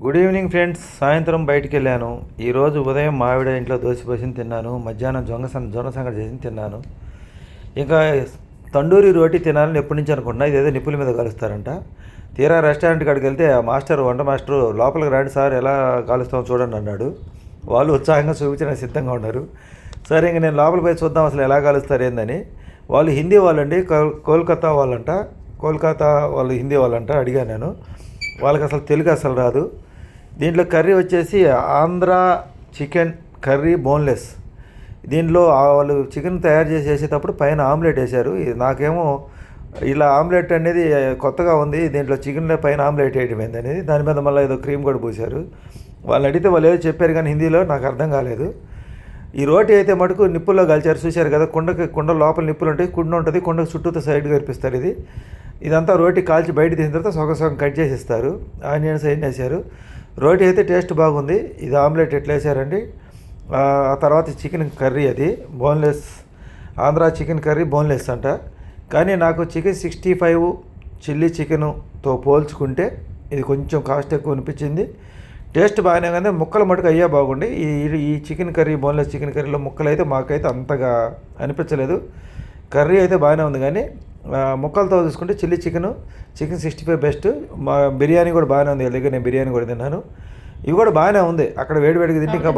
Good evening friends. సాయంత్రం బయటికి వెళ్ళాను. ఈరోజు ఉదయం మావిడ ఇంట్లో దోశ పోసింది తిన్నాను. మధ్యాహ్నం జొన్న సంగటి చేసి తిన్నాను. ఇంకా తండూరి రోటీ తినాలని ఎప్పటి నుంచి అనుకుంటున్నా. ఇదేదో నిప్పుల మీద కలుస్తారంట. తీరా రెస్టారెంట్ కాడికి వెళ్తే ఆ వంట మాస్టరు లోపలికి రాండి సార్ ఎలా కాలుస్తామో చూడండి అన్నాడు. వాళ్ళు ఉత్సాహంగా చూపించడానికి సిద్ధంగా ఉన్నారు. సరే ఇంక నేను లోపలికి పోయి చూద్దాం అసలు ఎలా కాలుస్తారు ఏందని. వాళ్ళు హిందీ వాళ్ళండి, కోల్కతా వాళ్ళంట. కోల్కతా వాళ్ళు హిందీ వాళ్ళంట. అడిగాను నేను. వాళ్ళకి అసలు తెలుగు అసలు రాదు. దీంట్లో కర్రీ వచ్చేసి ఆంధ్ర చికెన్ కర్రీ బోన్లెస్. దీంట్లో వాళ్ళు చికెన్ తయారు చేసేటప్పుడు పైన ఆమ్లెట్ వేశారు. నాకేమో ఇలా ఆమ్లెట్ అనేది కొత్తగా ఉంది. దీంట్లో చికెన్లో పైన ఆమ్లెట్ వేయడం ఏందనేది, దాని మీద మళ్ళీ ఏదో క్రీమ్ కూడా పూశారు. వాళ్ళు అడిగితే వాళ్ళు ఏదో చెప్పారు కానీ హిందీలో నాకు అర్థం కాలేదు. ఈ రోటీ అయితే మటుకు నిప్పుల్లో కాల్చారు. చూశారు కదా, కుండ లోపల నిప్పులు ఉంటాయి, కుండ ఉంటుంది, కుండకు చుట్టూతో సైడ్గా కనిపిస్తారు. ఇదంతా రోటీ కాల్చి బయట తీసిన తర్వాత సగం కట్ చేసి ఇస్తారు. ఆనియన్స్ ఏం వేసారు. రోటీ అయితే టేస్ట్ బాగుంది. ఇది ఆమ్లెట్ ఎట్లా వేసారండి. ఆ తర్వాత చికెన్ కర్రీ, అది boneless. Andhra chicken curry boneless అంట. కానీ నాకు చికెన్ 65 చిల్లీ చికెన్తో పోల్చుకుంటే ఇది కొంచెం కాస్ట్ ఎక్కువ అనిపించింది. టేస్ట్ బాగానే కానీ ముక్కలు మటుకు అయ్యా బాగుండి. ఈ చికెన్ కర్రీ బోన్లెస్ చికెన్ కర్రీలో ముక్కలు అయితే మాకైతే అంతగా అనిపించలేదు. కర్రీ అయితే బాగానే ఉంది కానీ ముక్కలతో చూసుకుంటే చికెన్ 65 బెస్ట్. మా బిర్యానీ కూడా బాగానే ఉంది. దగ్గర నేను బిర్యానీ కూడా తిన్నాను. ఇవి కూడా బాగానే ఉంది. అక్కడ వేడివేడిగా తింటే ఇంకా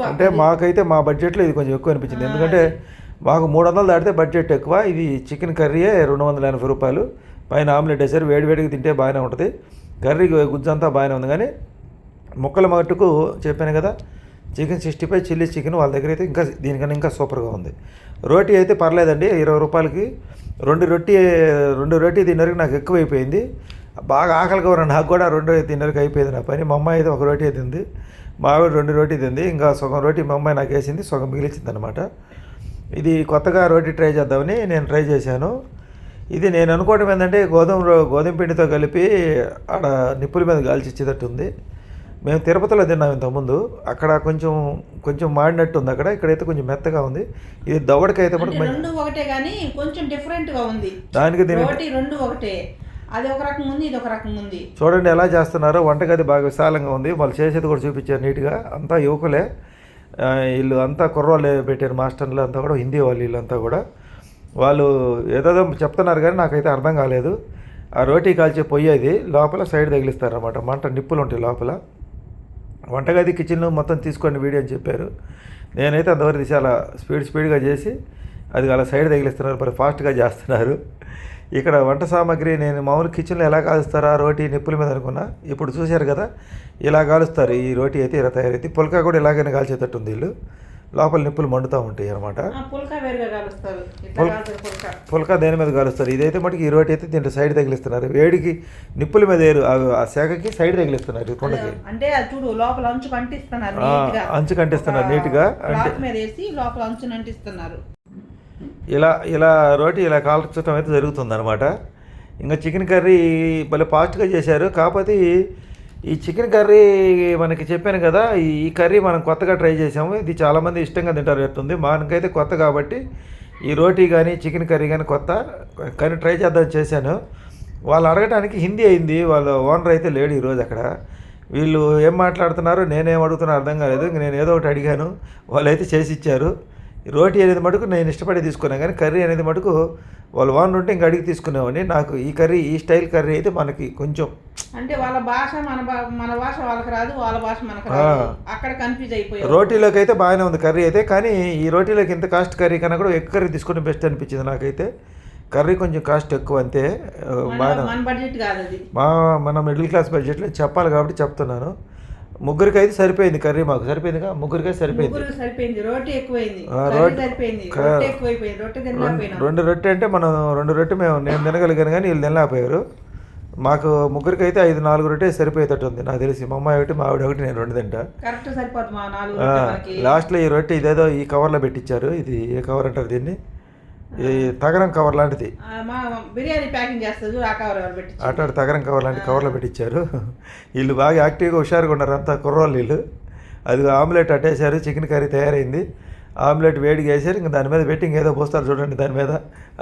అంటే మాకైతే మా బడ్జెట్లో ఇది కొంచెం ఎక్కువ అనిపించింది. ఎందుకంటే మాకు 300 దాటితే బడ్జెట్ ఎక్కువ. ఇది చికెన్ కర్రీయే 280 రూపాయలు. పైన ఆమ్లెట్ వేసారు. వేడివేడిగా తింటే బాగానే ఉంటుంది. కర్రీ గుజ్జంతా బాగానే ఉంది కానీ ముక్కల మట్టుకు చెప్పాను కదా, చికెన్ 65 చిల్లీ చికెన్ వాళ్ళ దగ్గర అయితే ఇంకా దీనికన్నా ఇంకా సూపర్గా ఉంది. రోటీ అయితే పర్లేదండి. 20 రూపాయలకి రెండు రోటీ తిన్నరకు నాకు ఎక్కువైపోయింది. బాగా ఆకలిగా ఉన్నా. నాకు కూడా 2 తిన్నరకు అయిపోయింది నా పని. మా అమ్మాయి అయితే 1 రోటీ తింది, మా ఆవిడ 2 రోటీ తింది. ఇంకా సగం రోటీ మా అమ్మాయి నాకు వేసింది, సగం మిగిలిచింది అనమాట. ఇది కొత్తగా రోటీ ట్రై చేద్దామని నేను ట్రై చేశాను. ఇది నేను అనుకోవడం ఏంటంటే గోధుమ పిండితో కలిపి ఆడ నిప్పుల మీద కాల్చి ఇచ్చేటట్టు ఉంది. మేము తిరుపతిలో తిన్నాం ఇంతకుముందు. అక్కడ కొంచెం మాడినట్టు ఉంది. ఇక్కడైతే కొంచెం మెత్తగా ఉంది. ఇది దవడకైతే మనకు రెండు ఒకటే కానీ కొంచెం డిఫరెంట్గా ఉంది. దానికి రెండు ఒకటే, అది ఒక రకం ఉంది, ఇది ఒక రకం ఉంది. చూడండి ఎలా చేస్తున్నారో. వంటగది బాగా విశాలంగా ఉంది. వాళ్ళు చేసేది కూడా చూపించారు నీట్గా. అంతా యువకులే వీళ్ళు, అంతా కుర్రోళ్ళు పెట్టారు. మాస్టర్లు అంతా కూడా హిందీ వాళ్ళు. వీళ్ళంతా కూడా వాళ్ళు ఏదో చెప్తున్నారు కానీ నాకైతే అర్థం కాలేదు. ఆ రోటీ కాల్చే పొయ్యి అది లోపల సైడ్ తగిలిస్తారన్నమాట. మంట నిప్పులు ఉంటాయి లోపల. వంటగది కిచెన్ మొత్తం తీసుకోండి వీడియో అని చెప్పారు. నేనైతే అంతవరకు చాలా స్పీడ్గా చేసి అది అలా సైడ్ తగిలిస్తున్నారు. మరి ఫాస్ట్గా చేస్తున్నారు. ఇక్కడ వంట సామాగ్రి నేను మామూలు కిచెన్లో ఎలా కాలుస్తారా రోటీ నిప్పుల మీద అనుకున్నా. ఇప్పుడు చూశారు కదా ఇలా కాలుస్తారు. ఈ రోటీ అయితే ఇలా తయారైతే పుల్కా కూడా ఇలాగైనా కాల్చేటట్టు ఉంది. వీళ్ళు లోపల నిప్పులు మండుతూ ఉంటాయి అనమాట. పుల్కా దేని మీద కాలుస్తారు. ఇదైతే మటుకు ఈ రోటీ అయితే దీంట్లో సైడ్ తగిలిస్తున్నారు. వేడికి నిప్పుల మీద ఆ శాఖకి సైడ్ తగిలిస్తున్నారు. కుండకి అంటే చూడు లోపల అంచు కంటిస్తున్నారు నీట్గా. ఇలా రోటీ ఇలా కాల్చడం అయితే జరుగుతుంది అనమాట. ఇంకా చికెన్ కర్రీ భలే ఫాస్ట్గా చేశారు. కాకపోతే ఈ చికెన్ కర్రీ మనకి చెప్పాను కదా, ఈ కర్రీ మనం కొత్తగా ట్రై చేసాము. ఇది చాలామంది ఇష్టంగా తింటారు ఎట్టుంది. మనకైతే కొత్త కాబట్టి ఈ రోటీ కానీ చికెన్ కర్రీ కానీ కొత్త, కానీ ట్రై చేద్దామని చేశాను. వాళ్ళు అడగడానికి హిందీ అయింది. వాళ్ళ ఓనర్ అయితే లేడు ఈరోజు అక్కడ. వీళ్ళు ఏం మాట్లాడుతున్నారో నేనేం అడుగుతున్నా అర్థం కాలేదు. ఇంక నేను ఏదో ఒకటి అడిగాను, వాళ్ళైతే చేసి ఇచ్చారు. రోటీ అనేది మటుకు నేను ఇష్టపడి తీసుకున్నాను కానీ కర్రీ అనేది మటుకు వాళ్ళు ఓనర్ ఉంటే ఇంకా అడిగి తీసుకునేవాడిని. నాకు ఈ కర్రీ ఈ స్టైల్ కర్రీ అయితే మనకి కొంచెం అంటే వాళ్ళ భాష మన భాష వాళ్ళకి రాదు, వాళ్ళ భాష మనకు రాదు. అక్కడ కన్ఫ్యూజ్ అయిపోయారు. రోటీలోకి అయితే బాగానే ఉంది కర్రీ అయితే. కానీ ఈ రోటీలోకి ఇంత కాస్ట్ కర్రీ కన్నా కూడా ఎక్కువ కర్రీ తీసుకుంటే బెస్ట్ అనిపించింది నాకైతే. కర్రీ కొంచెం కాస్ట్ ఎక్కువ అంతే. మన బడ్జెట్ కాదు అది. మన మిడిల్ క్లాస్ బడ్జెట్లో చెప్పాలి కాబట్టి చెప్తున్నాను. ముగ్గురికి అయితే సరిపోయింది కర్రీ. మాకు సరిపోయిందిగా, ముగ్గురికి అయితే సరిపోయింది. రోటీ ఎక్కువైంది, రెండు రొట్టె అంటే మనం 2 రొట్టె నేను తినగలిగాను కానీ వీళ్ళు తినలేకపోయారు. మాకు ముగ్గురికి అయితే 4 రొట్టె సరిపోయేటట్టు ఉంది నాకు తెలిసి. మా అమ్మాయి ఒకటి, మా ఆవిడ ఒకటి, నేను 2 తింటా. లాస్ట్లో ఈ రొట్టె ఇదేదో ఈ కవర్లో పెట్టించారు. ఇది ఏ కవర్ అంటారు దీన్ని, ఈ తగరం కవర్ లాంటిది. బిర్యానీ ప్యాకింగ్ చేస్తారు అట్లాంటి తగరం కవర్ లాంటి కవర్లో పెట్టించారు. వీళ్ళు బాగా యాక్టివ్గా హుషారుగా ఉన్నారు అంతా కుర్రోళ్ళు వీళ్ళు. అది ఆమ్లెట్ అట్టేశారు. చికెన్ కర్రీ తయారైంది. ఆమ్లెట్ వేడిగా వేసారు. ఇంకా దాని మీద పెట్టి ఇంకేదో పోస్తారు చూడండి దాని మీద.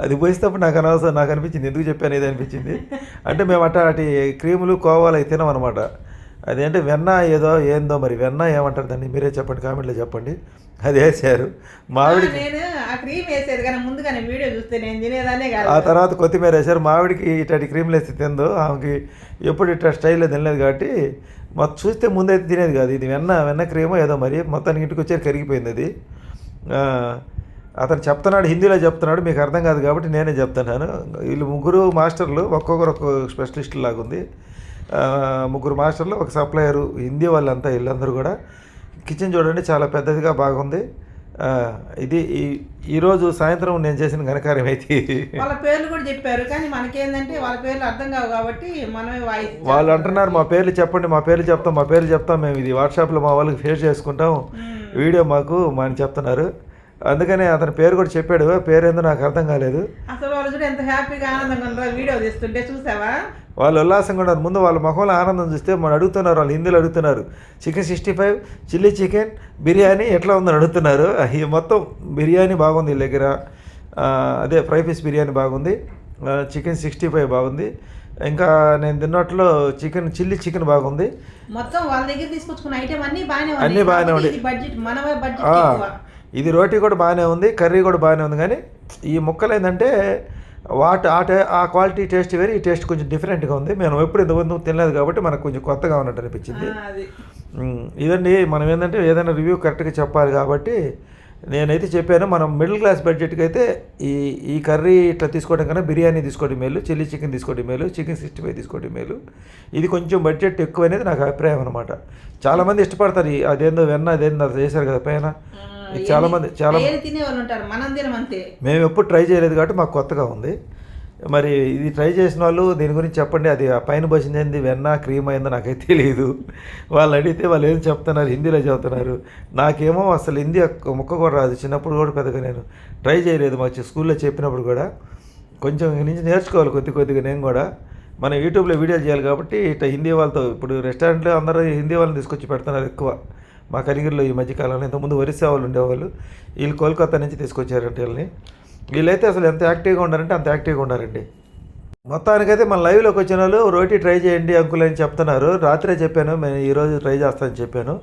అది పోయినప్పుడు నాకు అనవసరం, నాకు అనిపించింది ఎందుకు చెప్పాను ఇది అనిపించింది. అంటే మేము అట్టి క్రీములు కోవాలు అవి తినమన్నమాట. అదేంటే వెన్న ఏదో ఏందో మరి వెన్న ఏమంటారు దాన్ని మీరే చెప్పండి, కామెంట్లో చెప్పండి. అది వేసారు మామిడి. నేను ఆ క్రీమ్ వేసేది కానీ ముందుగానే వీడియో చూస్తే నేను తినేదానే కాదు. ఆ తర్వాత కొత్తిమీర వేసారు. మామిడికి ఇట్లాంటి క్రీమ్లు వేస్తే తిందో, ఆమెకి ఎప్పుడు ఇట్లా స్టైల్లో తినలేదు కాబట్టి మొత్తం చూస్తే ముందైతే తినేది కాదు. ఇది వెన్న క్రీమో ఏదో మరి మొత్తానికి ఇంటికి వచ్చారు కరిగిపోయింది అది. అతను చెప్తున్నాడు, హిందీలో చెప్తున్నాడు, మీకు అర్థం కాదు కాబట్టి నేనే చెప్తున్నాను. వీళ్ళు ముగ్గురు మాస్టర్లు, ఒక్కొక్కరు ఒక్కొక్క స్పెషలిస్ట్ లాగా ఉంది. ముగ్గురు మాస్టర్లు, ఒక సప్లయరు, హిందీ వాళ్ళంతా వీళ్ళందరూ కూడా. కిచెన్ చూడండి చాలా పెద్దదిగా బాగుంది. ఇది ఈరోజు సాయంత్రం నేను చేసిన ఘనకార్యం అయితే. వాళ్ళ పేర్లు కూడా చెప్పారు కానీ మనకేందంటే వాళ్ళ పేర్లు అర్థం కావు కాబట్టి మనమే వాయిస్. వాళ్ళు అంటున్నారు మా పేర్లు చెప్పండి, మా పేర్లు చెప్తాం, మేము ఇది వాట్సాప్లో మా వాళ్ళకి ఫేస్ చేసుకుంటాం, వీడియో మాకు అని చెప్తున్నారు. అందుకనే అతని పేరు కూడా చెప్పాడు, పేరేందో నాకు అర్థం కాలేదు. అసలు వాళ్ళు కూడా ఎంత హ్యాపీగా ఆనందంగా ఉన్నారో వీడియో తీస్తుంటే చూసావా. వాళ్ళు ఉల్లాసంగా ఉన్నారు. ముందు వాళ్ళ ముఖంలో ఆనందం చూస్తే మనం అడుగుతున్నారు, వాళ్ళు హిందీలో అడుగుతున్నారు, చికెన్ 65, చిల్లీ చికెన్, బిర్యానీ ఎట్లా ఉందని అడుగుతున్నారు. ఈ మొత్తం బిర్యానీ బాగుంది వీళ్ళ దగ్గర. అదే ఫ్రై పీస్ బిర్యానీ బాగుంది, చికెన్ 65 బాగుంది, ఇంకా నేను తిన్నట్లో చిల్లీ చికెన్ బాగుంది. మొత్తం వాళ్ళ దగ్గర తీసుకొచ్చుకున్న ఐటమ్ అన్నీ బాగానే ఉంది. బడ్జెట్ మనమే బడ్జెట్. ఇది రోటీ కూడా బాగానే ఉంది, కర్రీ కూడా బాగానే ఉంది. కానీ ఈ ముక్కలు ఏంటంటే ఆ క్వాలిటీ టేస్ట్ వేరు, ఈ టేస్ట్ కొంచెం డిఫరెంట్గా ఉంది. మేము ఎప్పుడు ఇంతకుముందు తినలేదు కాబట్టి మనకు కొంచెం కొత్తగా ఉన్నట్టు అనిపించింది. ఇదండి, మనం ఏంటంటే ఏదైనా రివ్యూ కరెక్ట్గా చెప్పాలి కాబట్టి నేనైతే చెప్పాను. మనం మిడిల్ క్లాస్ బడ్జెట్కి అయితే ఈ కర్రీ ఇట్లా తీసుకోవడం కన్నా బిర్యానీ తీసుకోవడం మేలు, చిల్లీ చికెన్ తీసుకోవడం మేలు, చికెన్ 65 తీసుకోవడం మేలు. ఇది కొంచెం బడ్జెట్ ఎక్కువ అనేది నాకు అభిప్రాయం అనమాట. చాలామంది ఇష్టపడతారు అదేందో అదేందో చేశారు కదా పైన. చాలా తినేవాళ్ళు ఉంటారు, మనం తినమంతే. మేము ఎప్పుడు ట్రై చేయలేదు కాబట్టి మాకు కొత్తగా ఉంది. మరి ఇది ట్రై చేసిన వాళ్ళు దీని గురించి చెప్పండి. అది ఆ పైన బసింది ఏంది, వెన్న క్రీమ్ అయిందో నాకైతే తెలియదు. వాళ్ళు అడిగితే వాళ్ళు ఏం చెప్తున్నారు, హిందీలో చెప్తున్నారు. నాకేమో అసలు హిందీ ముక్క కూడా రాదు. చిన్నప్పుడు కూడా పెద్దగా నేను ట్రై చేయలేదు. మాకు స్కూల్లో చెప్పినప్పుడు కూడా కొంచెం నుంచి నేర్చుకోవాలి కొద్దిగా నేను కూడా. మనం యూట్యూబ్లో వీడియోలు చేయాలి కాబట్టి ఇట్లా హిందీ వాళ్ళతో, ఇప్పుడు రెస్టారెంట్లో అందరూ హిందీ వాళ్ళని తీసుకొచ్చి పెడుతున్నారు ఎక్కువ. మా కలిగిరిలో ఈ మధ్యకాలంలో, ఇంతకుముందు ఒరిస్సా వాళ్ళు ఉండేవాళ్ళు, వీళ్ళు కోల్కతా నుంచి తీసుకొచ్చారంటే వీళ్ళని. వీళ్ళైతే అసలు ఎంత యాక్టివ్గా ఉన్నారంటే అంత యాక్టివ్గా ఉన్నారండి. మొత్తానికైతే మన లైవ్లోకి వచ్చిన వాళ్ళు రోటీ ట్రై చేయండి అంకుల్ అని చెప్తున్నారు. రాత్రే చెప్పాను, నేను ఈరోజు ట్రై చేస్తానని చెప్పాను.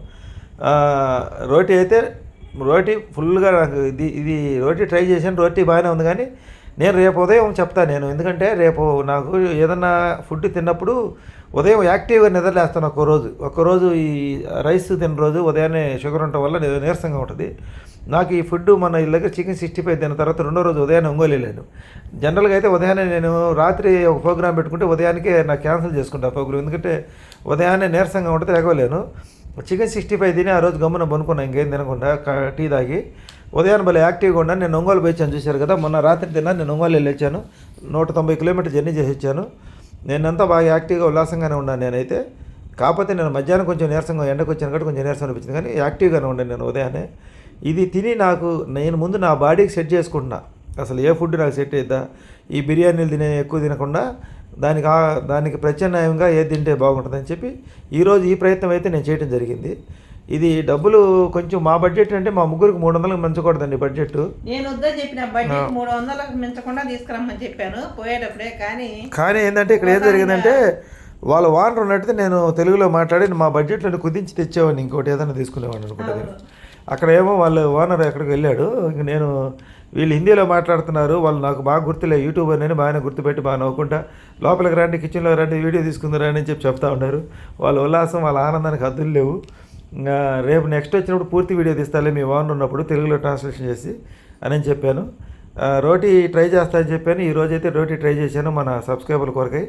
రోటీ ఫుల్గా నాకు ఇది రోటీ ట్రై చేశాను. రోటీ బాగానే ఉంది కానీ నేను రేపు ఉదయం చెప్తాను. ఎందుకంటే రేపు నాకు ఏదన్నా ఫుడ్ తిన్నప్పుడు ఉదయం యాక్టివ్గా నిద్రలేస్తాను. ఒక్కరోజు ఈ రైస్ తిన్న రోజు ఉదయాన్నే షుగర్ ఉండటం వల్ల నీరసంగా ఉంటుంది నాకు. ఈ ఫుడ్ మన ఇళ్ళ దగ్గర చికెన్ 65 తిన్న తర్వాత రెండో రోజు ఉదయాన్నే ఒంగోలు వెళ్ళాను. జనరల్గా అయితే ఉదయాన్నే నేను రాత్రి ఒక ప్రోగ్రామ్ పెట్టుకుంటే ఉదయానికే నాకు క్యాన్సిల్ చేసుకుంటాను ప్రోగ్రామ్. ఎందుకంటే ఉదయాన్నే నీరసంగా ఉంటుంది, ఎగవలేను. చికెన్ 65 తిని ఆ రోజు గమ్మున పనుకున్నాను, ఇంకేం తినకుండా టీ తాగి. ఉదయాన్ని భలే యాక్టివ్గా ఉన్నాను. నేను ఒంగోలు పోయించాను, చూశారు కదా. మొన్న రాత్రి తిన్నాను, నేను ఒంగోలు వెళ్ళి వచ్చాను. 190 కిలోమీటర్ జర్నీ చేసి వచ్చాను. నేనంతా బాగా యాక్టివ్గా ఉల్లాసంగానే ఉన్నాను నేనైతే. కాకపోతే నేను మధ్యాహ్నం కొంచెం నీరసంగా ఎండకు వచ్చాను కాబట్టి కొంచెం నీరసం అనిపించింది, కానీ యాక్టివ్గానే ఉన్నాను నేను ఉదయాన్నే. ఇది తిని నేను ముందు నా బాడీకి సెట్ చేసుకుంటున్నా, అసలు ఏ ఫుడ్ నాకు సెట్ అవుతుందా. ఈ బిర్యానీలు ఎక్కువ తినకుండా దానికి ప్రత్యామ్నాయంగా ఏది తింటే బాగుంటుందని చెప్పి ఈరోజు ఈ ప్రయత్నం అయితే నేను చేయడం జరిగింది. ఇది డబ్బులు కొంచెం మా బడ్జెట్ అంటే మా ముగ్గురికి 300లకు మించకూడదండి బడ్జెట్. నేను వద్దని చెప్పిన బడ్జెట్ 300లకు మించకుండా తీసుకురమ్మని చెప్పాను పోయేటప్పుడే. కానీ ఏంటంటే ఇక్కడ ఏం జరిగిందంటే వాళ్ళ ఓనర్ ఉన్నట్టు నేను తెలుగులో మాట్లాడి మా బడ్జెట్లో కుదించి తెచ్చేవాడిని, ఇంకోటి ఏదైనా తీసుకునేవాడిని అనుకుంటుంది. అక్కడ ఏమో వాళ్ళ ఓనర్ ఎక్కడికి వెళ్ళాడు. ఇంక నేను వీళ్ళు హిందీలో మాట్లాడుతున్నారు, వాళ్ళు నాకు బాగా గుర్తులే, యూట్యూబర్ నేను బాగానే గుర్తుపెట్టి బాగా నవ్వుకుంటా లోపలికి రండి, కిచెన్లో రండి, వీడియో తీసుకుందరా అని చెప్తా ఉన్నారు. వాళ్ళ ఉల్లాసం, వాళ్ళ ఆనందానికి హద్దులు లేవు. రేపు నెక్స్ట్ వచ్చినప్పుడు పూర్తి వీడియో తీస్తాలే మీ ఓనర్ ఉన్నప్పుడు తెలుగులో ట్రాన్స్లేషన్ చేసి అని చెప్పాను. రోటీ ట్రై చేస్తానని చెప్పాను. ఈరోజైతే రోటీ ట్రై చేశాను మన సబ్స్క్రైబర్ల కొరకై.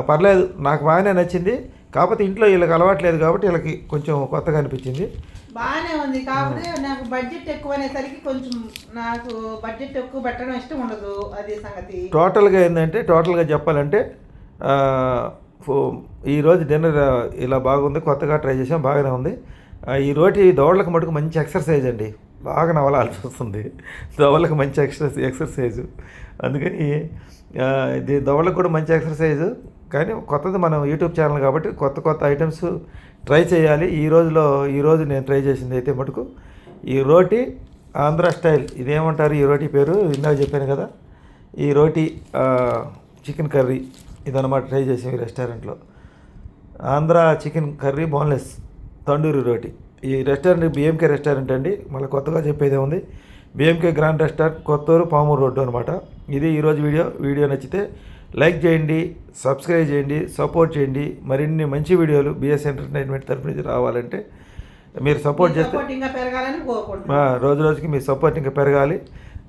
పర్లేదు, నాకు బాగానే నచ్చింది. కాకపోతే ఇంట్లో వీళ్ళకి అలవాట్లేదు కాబట్టి వీళ్ళకి కొంచెం కొత్తగా అనిపించింది. బాగానే ఉంది, కాకపోతే నాకు బడ్జెట్ ఎక్కువ అనేసరికి కొంచెం నాకు బడ్జెట్ ఎక్కువ పెట్టడం ఇష్టం ఉండదు, అది సంగతి. టోటల్గా చెప్పాలంటే ఈరోజు డిన్నర్ ఇలా బాగుంది, కొత్తగా ట్రై చేసాం, బాగానే ఉంది. ఈ రోటీ దవడలకు మటుకు మంచి ఎక్సర్సైజ్ అండి, బాగా నవలాల్సి వస్తుంది. దవడలకు మంచి ఎక్సర్సైజు, అందుకని ఇది దవడలకు కూడా మంచి ఎక్సర్సైజు. కానీ కొత్తది మనం యూట్యూబ్ ఛానల్ కాబట్టి కొత్త ఐటమ్స్ ట్రై చేయాలి. ఈరోజు నేను ట్రై చేసింది అయితే మటుకు ఈ రోటీ ఆంధ్ర స్టైల్. ఇదేమంటారు ఈ రోటీ పేరు, ఇందాక చెప్పాను కదా, ఈ రోటీ చికెన్ కర్రీ ఇదన్నమాట ట్రై చేసాం ఈ రెస్టారెంట్లో. Andhra chicken curry boneless tandoori roti. ఈ రెస్టారెంట్ బిఎంకే రెస్టారెంట్ అండి. మళ్ళీ కొత్తగా చెప్పేదే ఉంది. BMK grand restaurant, Kothuru, Pamuru road అనమాట. ఇది ఈరోజు వీడియో నచ్చితే లైక్ చేయండి, సబ్స్క్రైబ్ చేయండి, సపోర్ట్ చేయండి. మరిన్ని మంచి వీడియోలు బిఎస్ ఎంటర్టైన్మెంట్ తరఫు నుంచి రావాలంటే మీరు సపోర్ట్ చేస్తే సపోర్ట్ ఇంకా పెరగాలని కోరుకుంటున్నాను. రోజు రోజుకి మీ సపోర్ట్ ఇంకా పెరగాలి.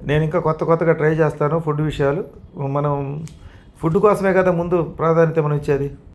నేను ఇంకా కొత్తగా ట్రై చేస్తాను ఫుడ్ విషయాలు. మనం ఫుడ్ కోసమే కదా ముందు ప్రాధాన్యత మనం ఇచ్చేది.